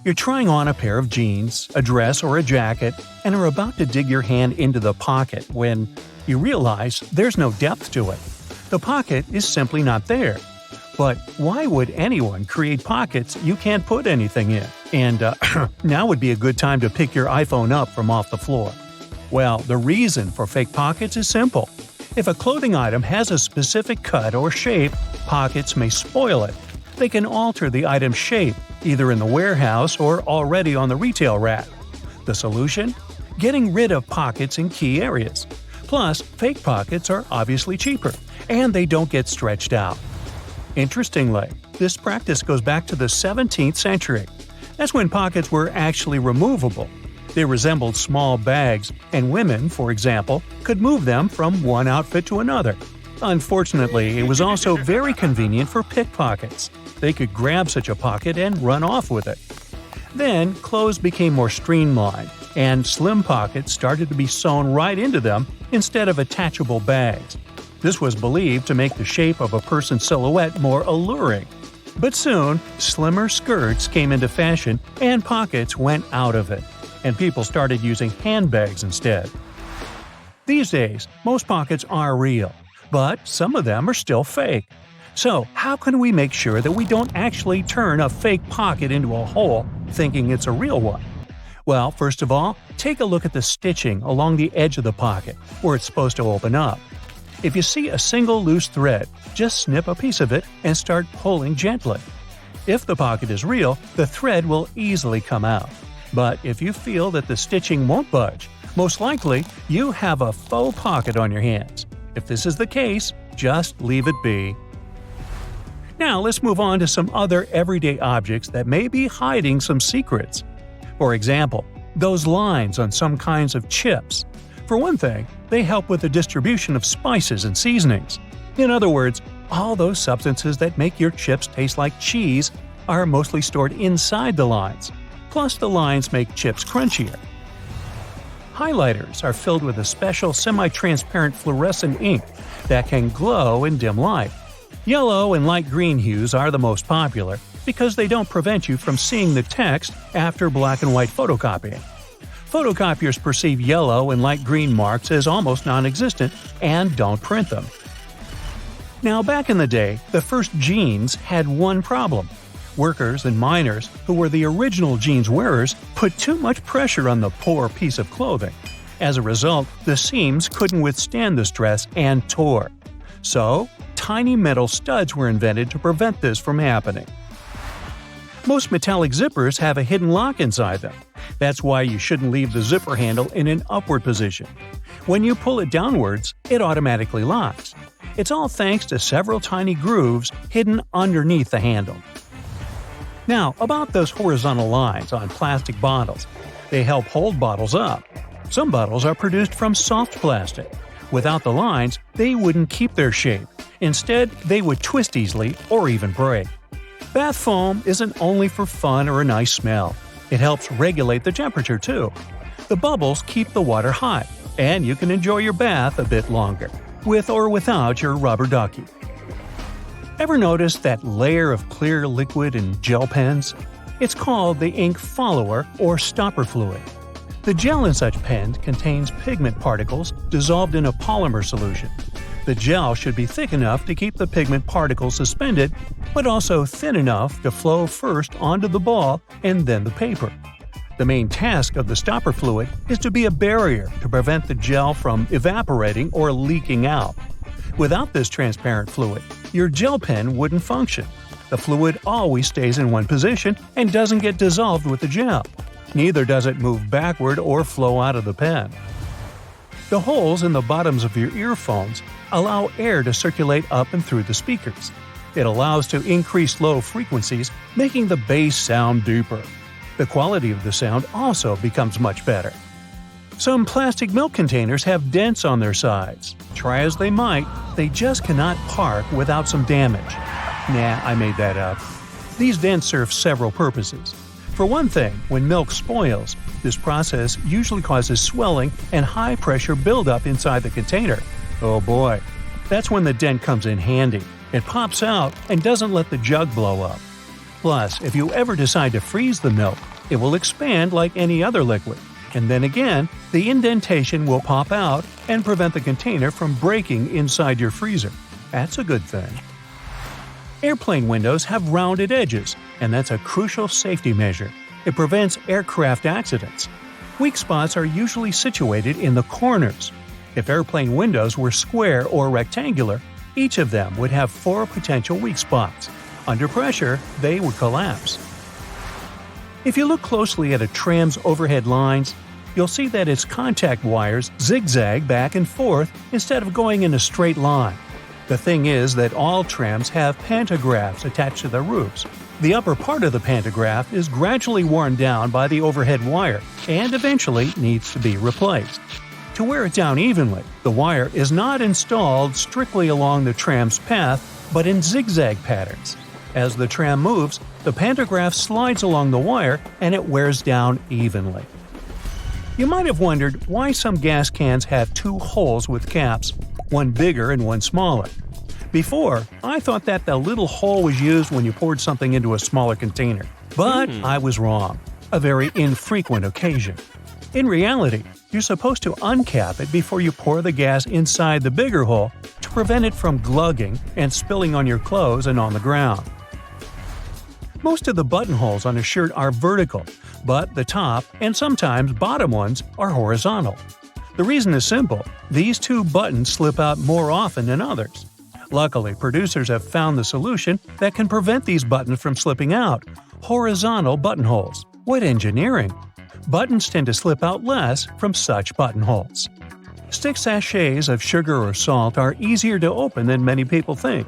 You're trying on a pair of jeans, a dress, or a jacket, and are about to dig your hand into the pocket when you realize there's no depth to it. The pocket is simply not there. But why would anyone create pockets you can't put anything in? And now would be a good time to pick your iPhone up from off the floor. Well, the reason for fake pockets is simple. If a clothing item has a specific cut or shape, pockets may spoil it. They can alter the item's shape, either in the warehouse or already on the retail rack. The solution? Getting rid of pockets in key areas. Plus, fake pockets are obviously cheaper, and they don't get stretched out. Interestingly, this practice goes back to the 17th century. That's when pockets were actually removable. They resembled small bags, and women, for example, could move them from one outfit to another. Unfortunately, it was also very convenient for pickpockets. They could grab such a pocket and run off with it. Then, clothes became more streamlined, and slim pockets started to be sewn right into them instead of attachable bags. This was believed to make the shape of a person's silhouette more alluring. But soon, slimmer skirts came into fashion and pockets went out of it, and people started using handbags instead. These days, most pockets are real, but some of them are still fake. So, how can we make sure that we don't actually turn a fake pocket into a hole thinking it's a real one? Well, first of all, take a look at the stitching along the edge of the pocket, where it's supposed to open up. If you see a single loose thread, just snip a piece of it and start pulling gently. If the pocket is real, the thread will easily come out. But if you feel that the stitching won't budge, most likely you have a faux pocket on your hands. If this is the case, just leave it be. Now let's move on to some other everyday objects that may be hiding some secrets. For example, those lines on some kinds of chips. For one thing, they help with the distribution of spices and seasonings. In other words, all those substances that make your chips taste like cheese are mostly stored inside the lines. Plus, the lines make chips crunchier. Highlighters are filled with a special semi-transparent fluorescent ink that can glow in dim light. Yellow and light green hues are the most popular because they don't prevent you from seeing the text after black and white photocopying. Photocopiers perceive yellow and light green marks as almost non-existent and don't print them. Now, back in the day, the first jeans had one problem. Workers and miners, who were the original jeans wearers, put too much pressure on the poor piece of clothing. As a result, the seams couldn't withstand the stress and tore. So, tiny metal studs were invented to prevent this from happening. Most metallic zippers have a hidden lock inside them. That's why you shouldn't leave the zipper handle in an upward position. When you pull it downwards, it automatically locks. It's all thanks to several tiny grooves hidden underneath the handle. Now, about those horizontal lines on plastic bottles. They help hold bottles up. Some bottles are produced from soft plastic. Without the lines, they wouldn't keep their shape. Instead, they would twist easily or even break. Bath foam isn't only for fun or a nice smell. It helps regulate the temperature too. The bubbles keep the water hot, and you can enjoy your bath a bit longer, with or without your rubber ducky. Ever notice that layer of clear liquid in gel pens? It's called the ink follower or stopper fluid. The gel in such pens contains pigment particles dissolved in a polymer solution. The gel should be thick enough to keep the pigment particles suspended, but also thin enough to flow first onto the ball and then the paper. The main task of the stopper fluid is to be a barrier to prevent the gel from evaporating or leaking out. Without this transparent fluid, your gel pen wouldn't function. The fluid always stays in one position and doesn't get dissolved with the gel. Neither does it move backward or flow out of the pen. The holes in the bottoms of your earphones allow air to circulate up and through the speakers. It allows to increase low frequencies, making the bass sound deeper. The quality of the sound also becomes much better. Some plastic milk containers have dents on their sides. Try as they might, they just cannot park without some damage. Nah, I made that up. These dents serve several purposes. For one thing, when milk spoils, this process usually causes swelling and high-pressure buildup inside the container. Oh boy, that's when the dent comes in handy. It pops out and doesn't let the jug blow up. Plus, if you ever decide to freeze the milk, It will expand like any other liquid, and then again, the indentation will pop out and prevent the container from breaking inside your freezer. That's a good thing. Airplane windows have rounded edges, and that's a crucial safety measure. It prevents aircraft accidents. Weak spots are usually situated in the corners. If airplane windows were square or rectangular, each of them would have 4 potential weak spots. Under pressure, they would collapse. If you look closely at a tram's overhead lines, you'll see that its contact wires zigzag back and forth instead of going in a straight line. The thing is that all trams have pantographs attached to their roofs. The upper part of the pantograph is gradually worn down by the overhead wire and eventually needs to be replaced. To wear it down evenly, the wire is not installed strictly along the tram's path, but in zigzag patterns. As the tram moves, the pantograph slides along the wire and it wears down evenly. You might have wondered why some gas cans have 2 holes with caps, one bigger and one smaller. Before, I thought that the little hole was used when you poured something into a smaller container. But I was wrong. A very infrequent occasion. In reality, you're supposed to uncap it before you pour the gas inside the bigger hole to prevent it from glugging and spilling on your clothes and on the ground. Most of the buttonholes on a shirt are vertical, but the top and sometimes bottom ones are horizontal. The reason is simple: these 2 buttons slip out more often than others. Luckily, producers have found the solution that can prevent these buttons from slipping out: horizontal buttonholes. What engineering! Buttons tend to slip out less from such buttonholes. Stick sachets of sugar or salt are easier to open than many people think.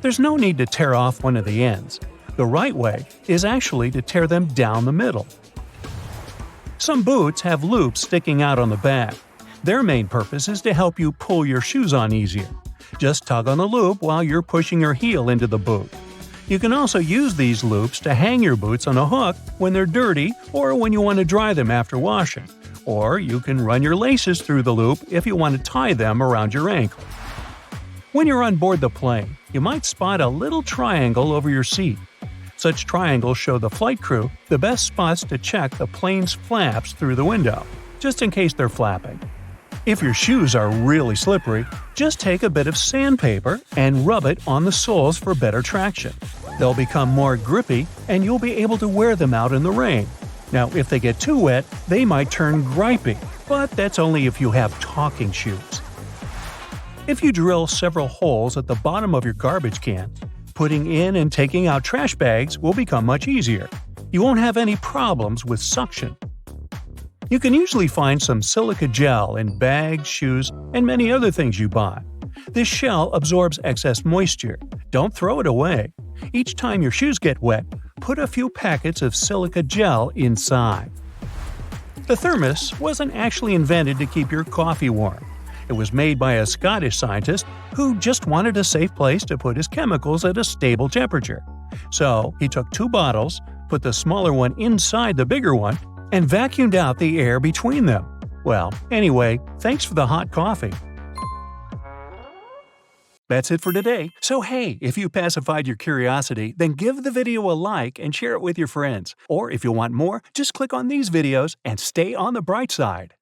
There's no need to tear off one of the ends. The right way is actually to tear them down the middle. Some boots have loops sticking out on the back. Their main purpose is to help you pull your shoes on easier. Just tug on the loop while you're pushing your heel into the boot. You can also use these loops to hang your boots on a hook when they're dirty or when you want to dry them after washing. Or you can run your laces through the loop if you want to tie them around your ankle. When you're on board the plane, you might spot a little triangle over your seat. Such triangles show the flight crew the best spots to check the plane's flaps through the window, just in case they're flapping. If your shoes are really slippery, just take a bit of sandpaper and rub it on the soles for better traction. They'll become more grippy and you'll be able to wear them out in the rain. Now, if they get too wet, they might turn gripey, but that's only if you have talking shoes. If you drill several holes at the bottom of your garbage can, putting in and taking out trash bags will become much easier. You won't have any problems with suction. You can usually find some silica gel in bags, shoes, and many other things you buy. This shell absorbs excess moisture. Don't throw it away. Each time your shoes get wet, put a few packets of silica gel inside. The thermos wasn't actually invented to keep your coffee warm. It was made by a Scottish scientist who just wanted a safe place to put his chemicals at a stable temperature. So he took 2 bottles, put the smaller one inside the bigger one, and vacuumed out the air between them. Well, anyway, thanks for the hot coffee. That's it for today. So hey, if you pacified your curiosity, then give the video a like and share it with your friends. Or if you want more, just click on these videos and stay on the bright side.